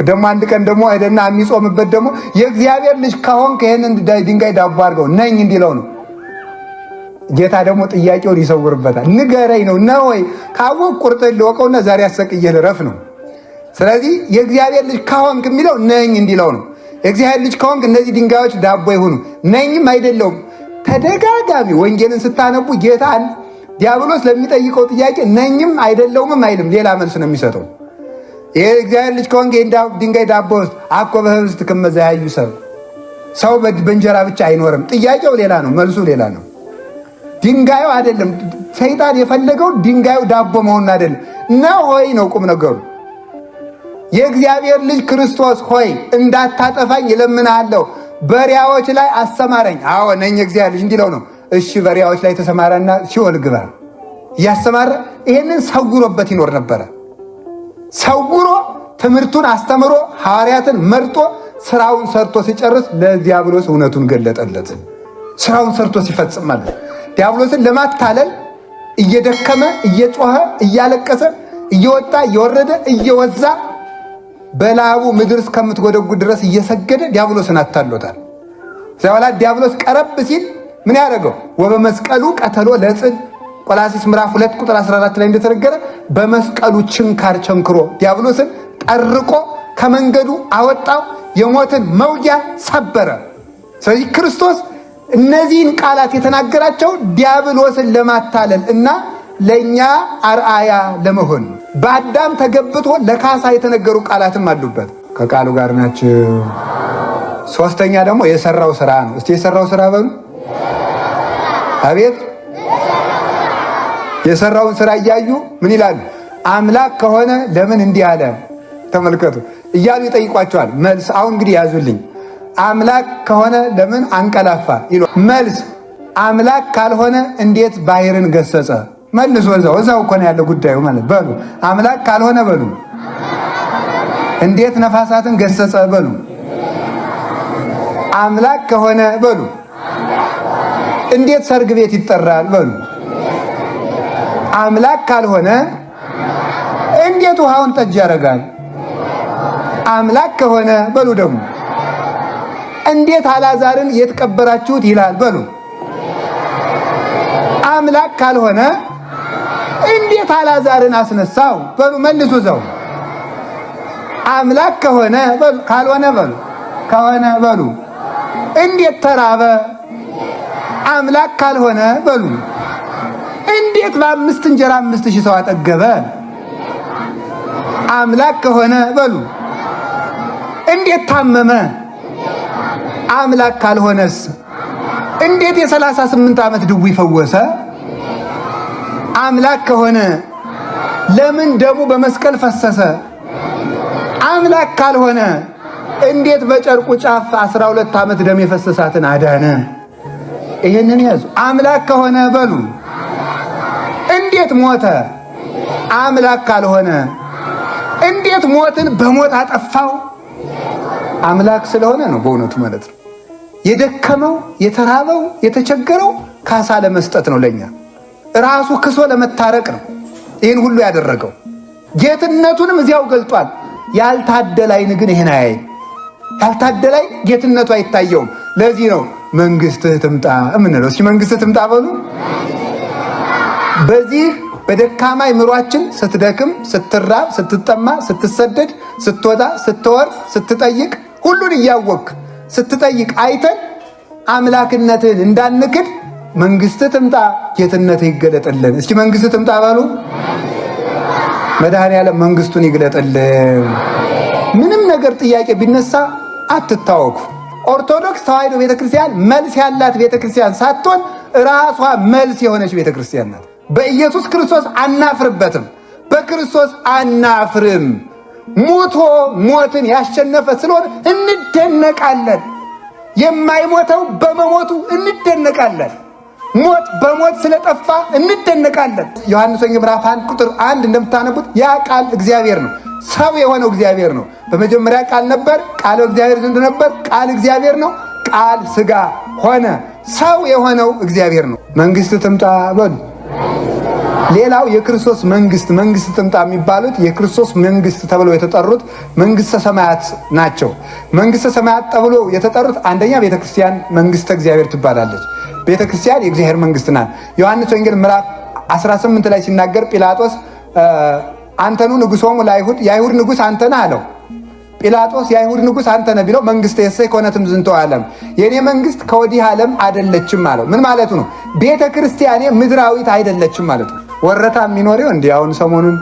ደግሞ አንድ ቀን ደግሞ አይደና የሚጾምበት ደግሞ የእግዚአብሔር ልጅ ከሆንክ ይሄንን ድንጋይ ዳቦ አድርገው ነኝ እንዲለው ነው። ጌታ ደግሞ ጥያቄውን ይሰውርበታል። ንገረኝ ነው ወይ ካወቅ ቁርጥህን ልወቀውና ዛሬ አሰቅዬ ልረፍ ነው። ስለዚህ የእግዚአብሔር ልጅ ከሆንክ የሚለው ነኝ እንዲለው ነው። የእግዚአብሔር ልጅ ከሆንክ እነዚህ ድንጋዮች ዳቦ ይሁኑ። ነኝም አይደለውም። ተደጋጋሚ ወንጌልን ስታነቡ ጌታ ዲያብሎስ ለሚጠይቀው ጥያቄ ነኝም አይደለውምም አይልም፣ ሌላ መልስ ነው የሚሰጠው። የእግዚአብሔር ልጅ ከሆንክ ድንጋይ ዳቦ ውስጥ አኮ በህብስት ከመ ዘያዩ ሰው በእንጀራ ብቻ አይኖርም። ጥያቄው ሌላ ነው፣ መልሱ ሌላ ነው። ድንጋዩ አይደለም ሰይጣን የፈለገው ድንጋዩ ዳቦ መሆኑን አይደለም ነው ሆይ ነው ቁም ነገሩ። የእግዚአብሔር ልጅ ክርስቶስ ሆይ እንዳታጠፋኝ እለምንሃለሁ፣ በሪያዎች ላይ አሰማረኝ። አዎ ነኝ የእግዚአብሔር ልጅ እንዲለው ነው። እሺ በሪያዎች ላይ ተሰማራና ሲኦል ግባ እያሰማረ ይሄንን ሰውሮበት ይኖር ነበረ። ሰውሮ ትምህርቱን አስተምሮ ሐዋርያትን መርጦ ስራውን ሰርቶ ሲጨርስ ለዲያብሎስ እውነቱን ገለጠለት። ስራውን ሰርቶ ሲፈጽም ማለት ዲያብሎስን ለማታለል እየደከመ እየጮኸ እያለቀሰ እየወጣ እየወረደ እየወዛ በላቡ ምድር እስከምትጎደጉድ ድረስ እየሰገደ ዲያብሎስን አታሎታል። ዘዋላ ዲያብሎስ ቀረብ ሲል ምን ያደረገው? ወበመስቀሉ ቀተሎ ለጽል ቆላሲስ ምዕራፍ 2 ቁጥር 14 ላይ እንደተነገረ በመስቀሉ ችንካር ቸንክሮ ዲያብሎስን ጠርቆ ከመንገዱ አወጣው፣ የሞትን መውጊያ ሰበረ። ስለዚህ ክርስቶስ እነዚህን ቃላት የተናገራቸው ዲያብሎስን ለማታለል እና ለእኛ አርአያ ለመሆን በአዳም ተገብቶ ለካሳ የተነገሩ ቃላትም አሉበት። ከቃሉ ጋር ናቸው። ሶስተኛ ደግሞ የሰራው ስራ ነው። እስቲ የሰራው ስራ በሉ። አቤት የሰራውን ስራ እያዩ ምን ይላሉ? አምላክ ከሆነ ለምን እንዲህ አለ? ተመልከቱ እያሉ ይጠይቋቸዋል። መልስ አሁን እንግዲህ ያዙልኝ። አምላክ ከሆነ ለምን አንቀላፋ ይሉ። መልስ አምላክ ካልሆነ እንዴት ባህርን ገሰጸ? መልሶ እዛው እኮ ነው ያለው ጉዳዩ ማለት በሉ። አምላክ ካልሆነ በሉ እንዴት ነፋሳትን ገሰጸ? በሉ አምላክ ከሆነ በሉ እንዴት ሰርግ ቤት ይጠራል? በሉ አምላክ ካልሆነ እንዴት ውሃውን ጠጅ ያደርጋል? አምላክ ከሆነ በሉ ደግሞ እንዴት አልዓዛርን የት ቀበራችሁት ይላል? በሉ አምላክ ካልሆነ እንዴት አልዓዛርን አስነሳው? በሉ መልሱ እዛው። አምላክ ከሆነ በሉ ካልሆነ በሉ ከሆነ በሉ እንዴት ተራበ? አምላክ ካልሆነ በሉ እንዴት በ5 እንጀራ 5000 ሰው አጠገበ? አምላክ ከሆነ በሉ እንዴት ታመመ? አምላክ ካልሆነስ እንዴት የ38 ዓመት ድውይ ፈወሰ? አምላክ ከሆነ ለምን ደሙ በመስቀል ፈሰሰ? አምላክ ካልሆነ እንዴት በጨርቁ ጫፍ 12 ዓመት ደም የፈሰሳትን አዳነ? ይሄንን ያዙ። አምላክ ከሆነ በሉ እንዴት ሞተ? አምላክ ካልሆነ እንዴት ሞትን በሞት አጠፋው? አምላክ ስለሆነ ነው በእውነቱ ማለት ነው። የደከመው የተራበው የተቸገረው ካሳ ለመስጠት ነው። ለኛ ራሱ ክሶ ለመታረቅ ነው ይህን ሁሉ ያደረገው። ጌትነቱንም እዚያው ገልጧል። ያልታደላይ ግን ይሄን አያይም። ያልታደላይ ጌትነቱ አይታየውም። ለዚህ ነው መንግስትህ ትምጣ እምንለው። እስኪ መንግስትህ ትምጣ በሉ። በዚህ በደካማ አእምሯችን ስትደክም፣ ስትራብ፣ ስትጠማ፣ ስትሰደድ፣ ስትወጣ፣ ስትወር፣ ስትጠይቅ ሁሉን እያወቅ ስትጠይቅ አይተን አምላክነትህን እንዳንክድ መንግስትህ ትምጣ፣ ጌትነትህ ይገለጥልን። እስኪ መንግስትህ ትምጣ በሉ። መድኃኔዓለም መንግስቱን ይግለጥልን። ምንም ነገር ጥያቄ ቢነሳ አትታወኩ። ኦርቶዶክስ ተዋሕዶ ቤተክርስቲያን መልስ ያላት ቤተክርስቲያን ሳትሆን ራሷ መልስ የሆነች ቤተክርስቲያን ናት። በኢየሱስ ክርስቶስ አናፍርበትም። በክርስቶስ አናፍርም። ሞቶ ሞትን ያሸነፈ ስለሆነ እንደነቃለን። የማይሞተው በመሞቱ እንደነቃለን። ሞት በሞት ስለጠፋ እንደነቃለን። ዮሐንስ ወንጌል ምዕራፍ 1 ቁጥር 1 እንደምታነቡት ያ ቃል እግዚአብሔር ነው። ሰው የሆነው እግዚአብሔር ነው። በመጀመሪያ ቃል ነበር፣ ቃል እግዚአብሔር ዘንድ ነበር፣ ቃል እግዚአብሔር ነው። ቃል ሥጋ ሆነ። ሰው የሆነው እግዚአብሔር ነው። መንግስት ትምጣ በሉ። ሌላው የክርስቶስ መንግስት ትምጣ የሚባሉት የክርስቶስ መንግስት ተብለው የተጠሩት መንግስተ ሰማያት ናቸው። መንግስተ ሰማያት ተብሎ የተጠሩት አንደኛ ቤተክርስቲያን መንግስተ እግዚአብሔር ትባላለች። ቤተክርስቲያን የእግዚአብሔር መንግስት ናት። ዮሐንስ ወንጌል ምዕራፍ 18 ላይ ሲናገር ጲላጦስ አንተኑ ንጉሶሙ ለአይሁድ፣ የአይሁድ ንጉስ አንተ ነህ አለው። ጲላጦስ የአይሁድ ንጉስ አንተ ነህ ቢለው መንግስት የሰይ ኮነትም ዝንቶ ዓለም፣ የኔ መንግስት ከወዲህ ዓለም አይደለችም አለው። ምን ማለቱ ነው? ቤተ ክርስቲያኔ ምድራዊት አይደለችም ማለት ነው። ወረታ የሚኖረው እንዲህ አሁን ሰሞኑን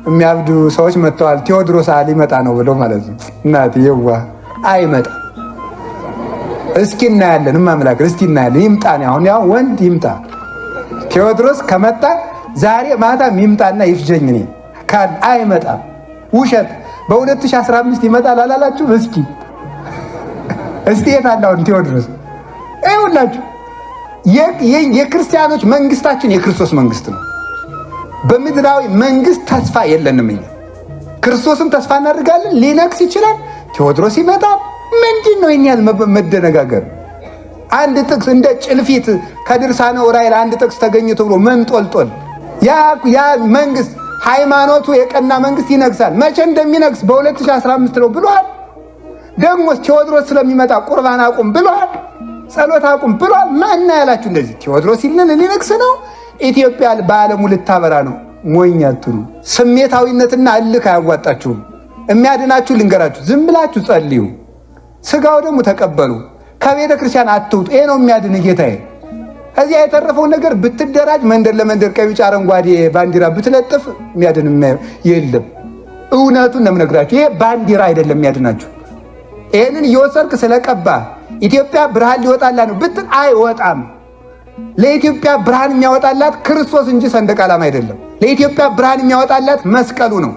የሚያብዱ ሰዎች መጥተዋል። ቴዎድሮስ ሊመጣ ነው ብለው ማለት ነው። እናት የዋ አይመጣ እስኪ እናያለን። ማምላክ እስኪ እናያለን። ይምጣ ነው አሁን ያው ወንድ ይምጣ። ቴዎድሮስ ከመጣ ዛሬ ማታም ይምጣና ይፍጀኝ። እኔ ካል አይመጣም። ውሸት በ2015 ይመጣል አላላችሁ? እስኪ የት አለ አሁን ቴዎድሮስ? ይኸውላችሁ የክርስቲያኖች መንግስታችን የክርስቶስ መንግስት ነው። በምድራዊ መንግስት ተስፋ የለንም። እኛ ክርስቶስን ተስፋ እናደርጋለን። ሊነግስ ይችላል። ቴዎድሮስ ይመጣል። ምንድን ነው የኛል መደነጋገር? አንድ ጥቅስ እንደ ጭልፊት ከድርሳነ ዑራኤል አንድ ጥቅስ ተገኝቶ ብሎ መንጦልጦል። ያ መንግስት ሃይማኖቱ የቀና መንግስት ይነግሳል። መቼ እንደሚነግስ በ2015 ነው ብሏል። ደግሞ ቴዎድሮስ ስለሚመጣ ቁርባን አቁም ብሏል። ጸሎት አቁም ብሏል። ማን ያላችሁ እንደዚህ? ቴዎድሮስ ይልን ሊነግስ ነው። ኢትዮጵያ በዓለሙ ልታበራ ነው። ሞኝ አትሁኑ። ስሜታዊነትና እልክ አያዋጣችሁም። የሚያድናችሁ ልንገራችሁ፣ ዝም ብላችሁ ጸልዩ፣ ስጋው ደግሞ ተቀበሉ። ከቤተ ክርስቲያን አትውጡ። ይሄ ነው የሚያድን ጌታዬ። ከዚያ የተረፈውን ነገር ብትደራጅ መንደር ለመንደር ቀይ ቢጫ አረንጓዴ ባንዲራ ብትለጥፍ የሚያድን የለም። እውነቱን ነው የምነግራችሁ። ይሄ ባንዲራ አይደለም የሚያድናችሁ። ይሄንን እየወሰድክ ስለቀባ ኢትዮጵያ ብርሃን ሊወጣላት ነው ብትል አይወጣም። ለኢትዮጵያ ብርሃን የሚያወጣላት ክርስቶስ እንጂ ሰንደቅ ዓላማ አይደለም። ለኢትዮጵያ ብርሃን የሚያወጣላት መስቀሉ ነው።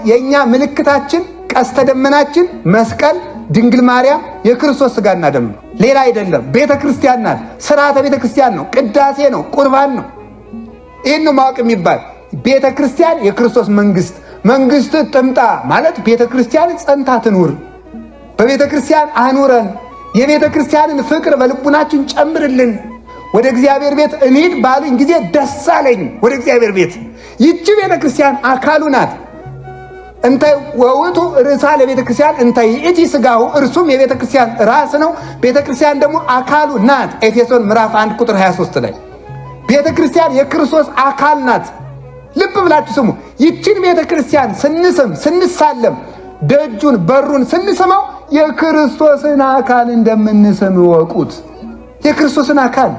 የኛ ምልክታችን ቀስተ ደመናችን መስቀል፣ ድንግል ማርያም የክርስቶስ ሥጋና ደም ነው፣ ሌላ አይደለም። ቤተ ክርስቲያን ናት። ስርዓተ ቤተ ክርስቲያን ነው፣ ቅዳሴ ነው፣ ቁርባን ነው። ይህን ማወቅ የሚባል ቤተ ክርስቲያን የክርስቶስ መንግስት ጥምጣ ማለት ቤተ ክርስቲያን ጸንታ ትኑር። በቤተ ክርስቲያን አኑረን፣ የቤተ ክርስቲያንን ፍቅር በልቡናችን ጨምርልን። ወደ እግዚአብሔር ቤት እንሂድ ባሉኝ ጊዜ ደስ አለኝ። ወደ እግዚአብሔር ቤት ይቺ ቤተ ክርስቲያን አካሉ ናት። እንተ ወውቱ ርዕሳ ለቤተ ክርስቲያን እንተ ይእቲ ሥጋሁ፣ እርሱም የቤተ ክርስቲያን ራስ ነው። ቤተ ክርስቲያን ደግሞ አካሉ ናት። ኤፌሶን ምዕራፍ 1 ቁጥር 23 ላይ ቤተ ክርስቲያን የክርስቶስ አካል ናት። ልብ ብላችሁ ስሙ። ይችን ቤተ ክርስቲያን ስንሳለም፣ ደጁን በሩን ስንስመው የክርስቶስን አካል እንደምንስም ወቁት። የክርስቶስን አካል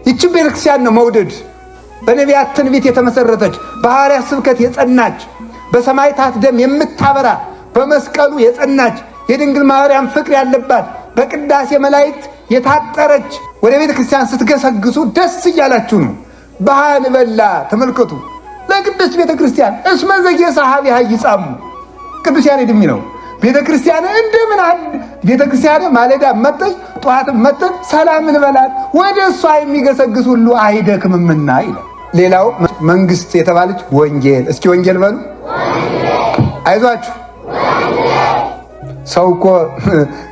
ይችን ቤተ ክርስቲያን ነው መውደድ። በነቢያት ትንቢት የተመሰረተች፣ በሐዋርያት ስብከት የጸናች፣ በሰማዕታት ደም የምታበራ፣ በመስቀሉ የጸናች፣ የድንግል ማርያም ፍቅር ያለባት፣ በቅዳሴ መላእክት የታጠረች። ወደ ቤተ ክርስቲያን ስትገሰግሱ ደስ እያላችሁ ነው። ባህል በላ ተመልከቱ። ለቅድስት ቤተ ክርስቲያን እስመ ዘጌሳሃብ ይጻሙ ቅዱስ ያሬድ የሚለው ቤተ ክርስቲያን እንደምን ቤተ ክርስቲያን ማለዳ መጠች ጠዋት መጠን ሰላም እንበላት፣ ወደ እሷ የሚገሰግስ ሁሉ አይደክምምና ይላል። ሌላው መንግስት የተባለች ወንጌል። እስኪ ወንጌል በሉ። አይዟችሁ። ሰው እኮ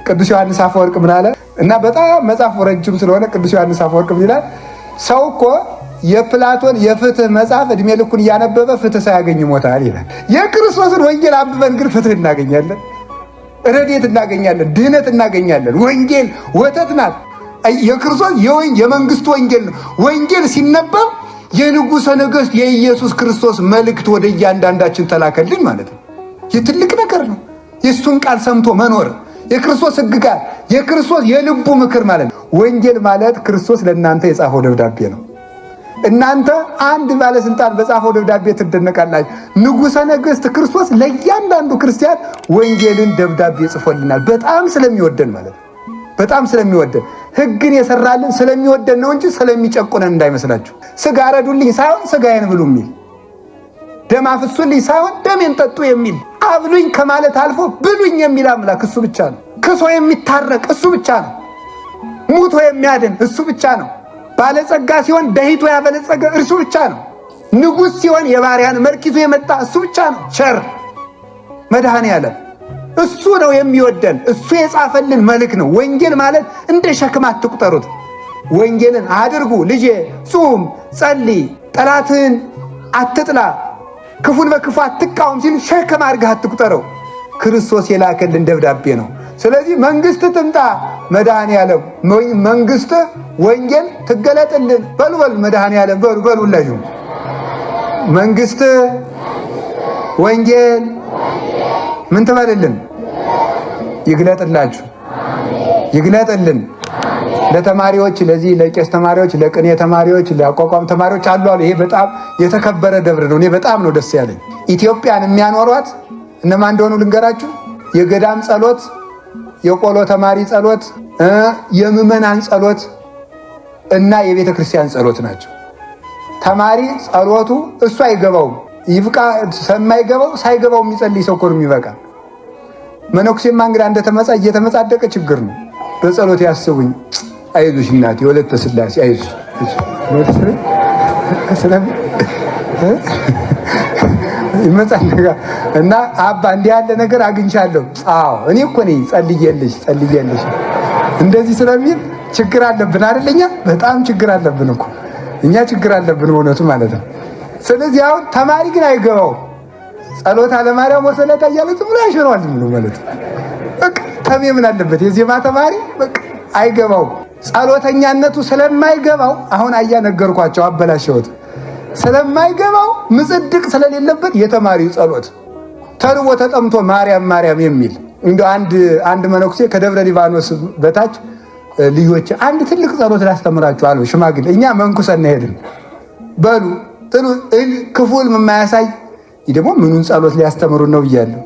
ቅዱስ ዮሐንስ አፈወርቅ ምን አለ? እና በጣም መጽሐፉ ረጅም ስለሆነ ቅዱስ ዮሐንስ አፈወርቅ ምን ይላል? ሰው እኮ የፕላቶን የፍትህ መጽሐፍ እድሜ ልኩን እያነበበ ፍትህ ሳያገኝ ሞታል ይላል። የክርስቶስን ወንጌል አንብበን ግን ፍትህ እናገኛለን፣ ረድኤት እናገኛለን፣ ድህነት እናገኛለን። ወንጌል ወተት ናት። የክርስቶስ የመንግስቱ ወንጌል ነው። ወንጌል ሲነበብ የንጉሠ ነገሥት የኢየሱስ ክርስቶስ መልእክት ወደ እያንዳንዳችን ተላከልን ማለት ነው። ይህ ትልቅ ነገር ነው። የእሱን ቃል ሰምቶ መኖር፣ የክርስቶስ ሕግጋት፣ የክርስቶስ የልቡ ምክር ማለት ነው። ወንጌል ማለት ክርስቶስ ለእናንተ የጻፈው ደብዳቤ ነው። እናንተ አንድ ባለስልጣን በጻፈው ደብዳቤ ትደነቃላችሁ። ንጉሠ ነገሥት ክርስቶስ ለእያንዳንዱ ክርስቲያን ወንጌልን ደብዳቤ ጽፎልናል። በጣም ስለሚወደን ማለት ነው። በጣም ስለሚወደን ሕግን የሰራልን ስለሚወደን ነው እንጂ ስለሚጨቁነን እንዳይመስላችሁ። ስጋ ረዱልኝ ሳይሆን ስጋዬን ብሉ የሚል፣ ደም አፍሱልኝ ሳይሆን ደሜን ጠጡ የሚል፣ አብሉኝ ከማለት አልፎ ብሉኝ የሚል አምላክ እሱ ብቻ ነው። ክሶ የሚታረቅ እሱ ብቻ ነው። ሙቶ የሚያድን እሱ ብቻ ነው። ባለጸጋ ሲሆን ደሂቶ ያበለጸገ እርሱ ብቻ ነው። ንጉሥ ሲሆን የባሪያን መልክ ይዞ የመጣ እሱ ብቻ ነው። ቸር መድኃኔዓለም እሱ ነው የሚወደን። እሱ የጻፈልን መልእክት ነው። ወንጌል ማለት እንደ ሸክም አትቁጠሩት። ወንጌልን አድርጉ ልጄ፣ ጹም፣ ጸልይ፣ ጠላትህን አትጥላ፣ ክፉን በክፉ አትቃወም ሲል ሸክም አድርገህ አትቁጠረው። ክርስቶስ የላከልን ደብዳቤ ነው። ስለዚህ መንግስት ትምጣ፣ መድኃኔዓለም መንግስት ወንጌል ትገለጥልን። በሉ መድኃኔዓለም በሉ ሁላችሁ መንግስት ወንጌል ምን ትበልልን? ይግለጥላችሁ፣ ይግለጥልን። ለተማሪዎች ለዚህ ለቄስ ተማሪዎች፣ ለቅኔ ተማሪዎች፣ ለአቋቋም ተማሪዎች አሉ። ይሄ በጣም የተከበረ ደብር ነው። እኔ በጣም ነው ደስ ያለኝ። ኢትዮጵያን የሚያኖሯት እነማን እንደሆኑ ልንገራችሁ። የገዳም ጸሎት፣ የቆሎ ተማሪ ጸሎት፣ የምዕመናን ጸሎት እና የቤተ ክርስቲያን ጸሎት ናቸው። ተማሪ ጸሎቱ እሱ አይገባውም፣ ይብቃ ሰማይገባው ሳይገባው የሚጸልይ ሰው እኮ ነው የሚበቃ። መነኩሴማ እንግዳ እየተመጻደቀ ችግር ነው። በጸሎት ያስቡኝ፣ አይዞሽ እናቴ ወለተ ሥላሴ አይዞሽ ይመጻደቃ እና አባ እንዲህ ያለ ነገር አግኝቻለሁ። አዎ እኔ እኮ ነኝ ጸልዬልሽ እንደዚህ ስለሚል ችግር አለብን አይደል? እኛ በጣም ችግር አለብን እኮ እኛ ችግር አለብን እውነቱ ማለት ነው። ስለዚህ አሁን ተማሪ ግን አይገባው ጸሎት አለማርያም ወሰለታ እያለ ዝም ብሎ ያሸነዋል ማለት ነው። በቃ ተሜ ምን አለበት የዜማ ተማሪ በቃ አይገባው። ጸሎተኛነቱ ስለማይገባው አሁን አያነገርኳቸው አበላሸሁት። ስለማይገባው ምጽድቅ ስለሌለበት የተማሪው ጸሎት ተርቦ ተጠምቶ ማርያም ማርያም የሚል እንደ አንድ መነኩሴ ከደብረ ሊባኖስ በታች ልጆች አንድ ትልቅ ጸሎት ላስተምራችሁ አሉ። ሽማግሌ እኛ መንኩሰን ሄድን በሉ ጥሉ ክፉል የማያሳይ ደግሞ ምኑን ጸሎት ሊያስተምሩ ነው ብያለሁ።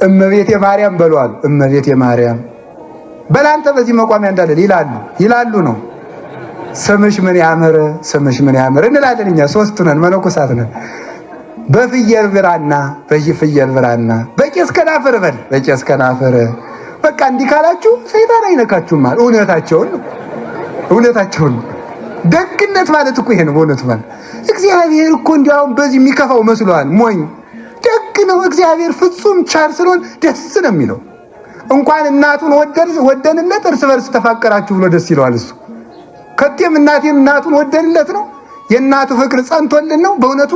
እመቤቴ ማርያም በሉ አሉ። እመቤቴ ማርያም በላንተ በዚህ መቋሚያ እንዳለ ይላሉ ነው። ስምሽ ምን ያምር እንላለን እኛ ሶስቱ ነን መነኮሳት ነን። በፍየል ብራና በፍየል ብራና በቄስ ከናፍር በል በቄስ ከናፍር። በቃ እንዲህ ካላችሁ ሰይጣን አይነካችሁም ማለት እውነታቸውን። ደግነት ማለት እኮ ይሄ ነው በእውነቱ ማለት። እግዚአብሔር እኮ እንዲያውም በዚህ የሚከፋው መስሏል። ሞኝ ደግ ነው እግዚአብሔር፣ ፍጹም ቻር ስለሆነ ደስ ነው የሚለው። እንኳን እናቱን ወደንለት እርስ በርስ ተፋቀራችሁ ብሎ ደስ ይለዋል እሱ። ከቴም እናቱን ወደንለት ነው የእናቱ ፍቅር ጸንቶልን ነው በእውነቱ።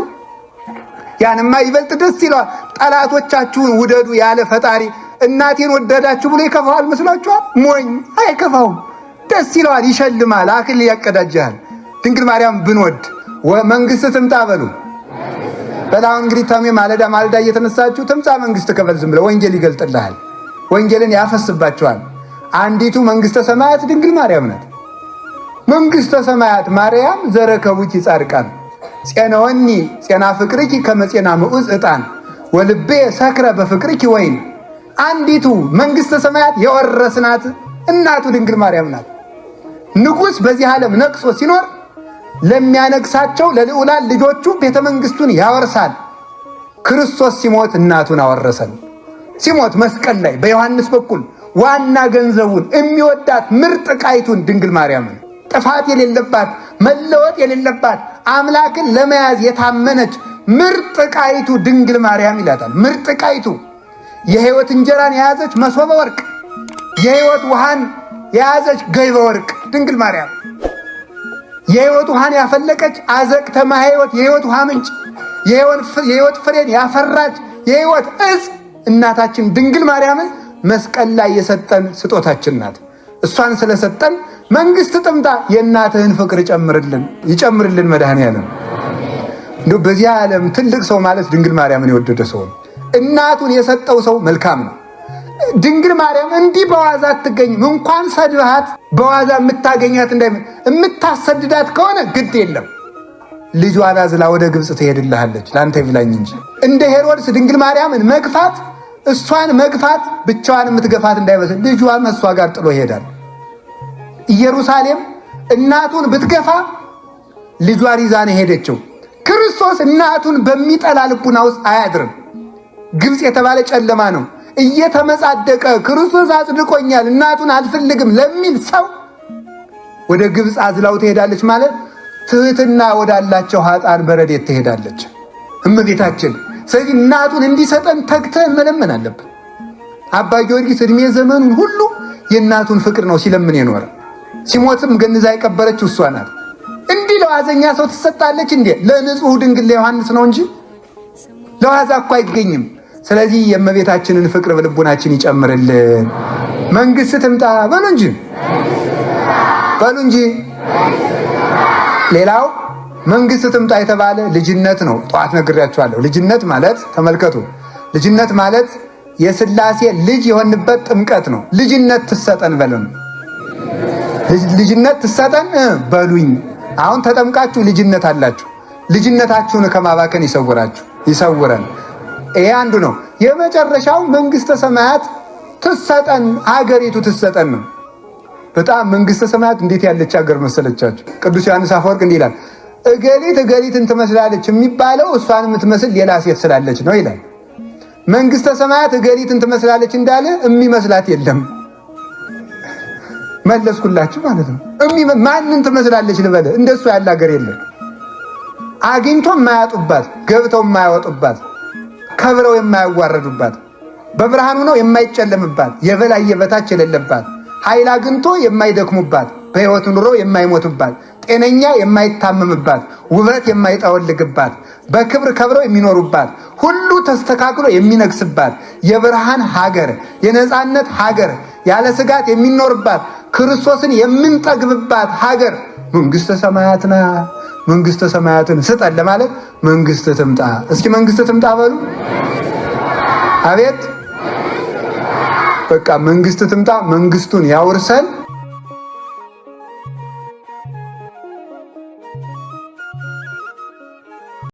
ያንማ ይበልጥ ደስ ይለዋል። ጠላቶቻችሁን ውደዱ ያለ ፈጣሪ እናቴን ወደዳችሁ ብሎ ይከፋዋል መስሏችኋል? ሞኝ አይከፋውም፣ ደስ ይለዋል፣ ይሸልማል፣ አክሊል ያቀዳጃል። ድንግል ማርያም ብንወድ መንግስት ትምጣ በሉ። በላው እንግዲህ ተሜ ማለዳ እየተነሳችሁ ትምጣ መንግስት ከበል ዝም ብለው ወንጌል ይገልጥልሃል። ወንጌልን ያፈስባቸዋል። አንዲቱ መንግስተ ሰማያት ድንግል ማርያም ናት። መንግስተ ሰማያት ማርያም ዘረከቡኪ ጻድቃን ጼናወኒ ጼና ፍቅርኪ ከመጼና ምዑዝ ዕጣን ወልቤ ሰክረ በፍቅርኪ ወይን። አንዲቱ መንግስተ ሰማያት የወረስናት እናቱ ድንግል ማርያም ናት። ንጉሥ በዚህ ዓለም ነቅሶ ሲኖር ለሚያነግሳቸው ለልዑላን ልጆቹ ቤተ መንግስቱን ያወርሳል። ክርስቶስ ሲሞት እናቱን አወረሰን። ሲሞት መስቀል ላይ በዮሐንስ በኩል ዋና ገንዘቡን የሚወዳት ምርጥ ዕቃይቱን ድንግል ማርያምን ጥፋት የሌለባት መለወጥ የሌለባት አምላክን ለመያዝ የታመነች ምርጥ ዕቃይቱ ድንግል ማርያም ይላታል። ምርጥ ዕቃይቱ የሕይወት እንጀራን የያዘች መሶበ ወርቅ፣ የሕይወት ውሃን የያዘች ገይበ ወርቅ ድንግል ማርያም፣ የሕይወት ውሃን ያፈለቀች አዘቅተ ማሕይወት የሕይወት ውሃ ምንጭ፣ የሕይወት ፍሬን ያፈራች የሕይወት ዕፅ እናታችን ድንግል ማርያምን መስቀል ላይ የሰጠን ስጦታችን ናት። እሷን ስለሰጠን መንግስት ጥምጣ የእናትህን ፍቅር ይጨምርልን መድኃኔዓለም። እንደው በዚህ ዓለም ትልቅ ሰው ማለት ድንግል ማርያምን የወደደ ሰው ነው። እናቱን የሰጠው ሰው መልካም ነው። ድንግል ማርያም እንዲህ በዋዛ አትገኝም። እንኳን ሰድብሃት በዋዛ የምታገኛት የምታሰድዳት ከሆነ ግድ የለም ልጇን አዝላ ወደ ግብፅ ትሄድልሃለች ለአንተ ይብላኝ እንጂ። እንደ ሄሮድስ ድንግል ማርያምን መግፋት፣ እሷን መግፋት ብቻዋን የምትገፋት እንዳይመስል ልጇን እሷ ጋር ጥሎ ይሄዳል። ኢየሩሳሌም እናቱን ብትገፋ ልጇን ይዛ ነው ሄደችው። ክርስቶስ እናቱን በሚጠላ ልቡና ውስጥ አያድርም። ግብፅ የተባለ ጨለማ ነው። እየተመጻደቀ ክርስቶስ አጽድቆኛል እናቱን አልፈልግም ለሚል ሰው ወደ ግብፅ አዝላው ትሄዳለች ማለት ትህትና ወዳላቸው ኃጥአን በረድኤት ትሄዳለች እመቤታችን። ስለዚህ እናቱን እንዲሰጠን ተግተን መለመን አለብን። አባ ጊዮርጊስ ዕድሜ ዘመኑን ሁሉ የእናቱን ፍቅር ነው ሲለምን የኖረ። ሲሞትም ገንዛ የቀበረችው እሷ ናት። እንዲህ ለዋዘኛ ሰው ትሰጣለች እንዴ? ለንጹሕ ድንግል ለዮሐንስ ነው እንጂ ለዋዛ እኮ አይገኝም። ስለዚህ የእመቤታችንን ፍቅር በልቡናችን ይጨምርልን። መንግስት ትምጣ በሉ እንጂ። ሌላው መንግስት ትምጣ የተባለ ልጅነት ነው። ጠዋት ነግሬያችኋለሁ። ልጅነት ማለት ተመልከቱ፣ ልጅነት ማለት የሥላሴ ልጅ የሆንበት ጥምቀት ነው። ልጅነት ትሰጠን በሉን። ልጅነት ትሰጠን በሉኝ። አሁን ተጠምቃችሁ ልጅነት አላችሁ። ልጅነታችሁን ከማባከን ይሰውረን። ይሄ አንዱ ነው። የመጨረሻው መንግስተ ሰማያት ትሰጠን፣ ሀገሪቱ ትሰጠን ነው። በጣም መንግስተ ሰማያት እንዴት ያለች ሀገር መሰለቻችሁ? ቅዱስ ዮሐንስ አፈወርቅ እንዲህ ይላል፣ እገሊትን ትመስላለች የሚባለው እሷን የምትመስል ሌላ ሴት ስላለች ነው ይላል። መንግስተ ሰማያት እገሊትን ትመስላለች እንዳለ የሚመስላት የለም። መለስኩላችሁ ማለት ነው። ማንን ትመስላለች ልበለ? እንደሱ ያለ ሀገር የለም። አግኝቶ የማያጡባት፣ ገብተው የማያወጡባት፣ ከብረው የማያዋረዱባት፣ በብርሃኑ ነው የማይጨለምባት፣ የበላይ የበታች የሌለባት፣ ኃይል አግኝቶ የማይደክሙባት፣ በሕይወት ኑሮ የማይሞቱባት፣ ጤነኛ የማይታመምባት፣ ውበት የማይጠወልግባት፣ በክብር ከብረው የሚኖሩባት፣ ሁሉ ተስተካክሎ የሚነግስባት፣ የብርሃን ሀገር፣ የነፃነት ሀገር፣ ያለ ስጋት የሚኖርባት፣ ክርስቶስን የምንጠግብባት ሀገር መንግስተ ሰማያት ናት። መንግስተ ሰማያትን ስጠን ለማለት መንግስት ትምጣ። እስኪ መንግስት ትምጣ በሉ። አቤት በቃ መንግስት ትምጣ፣ መንግስቱን ያውርሰን።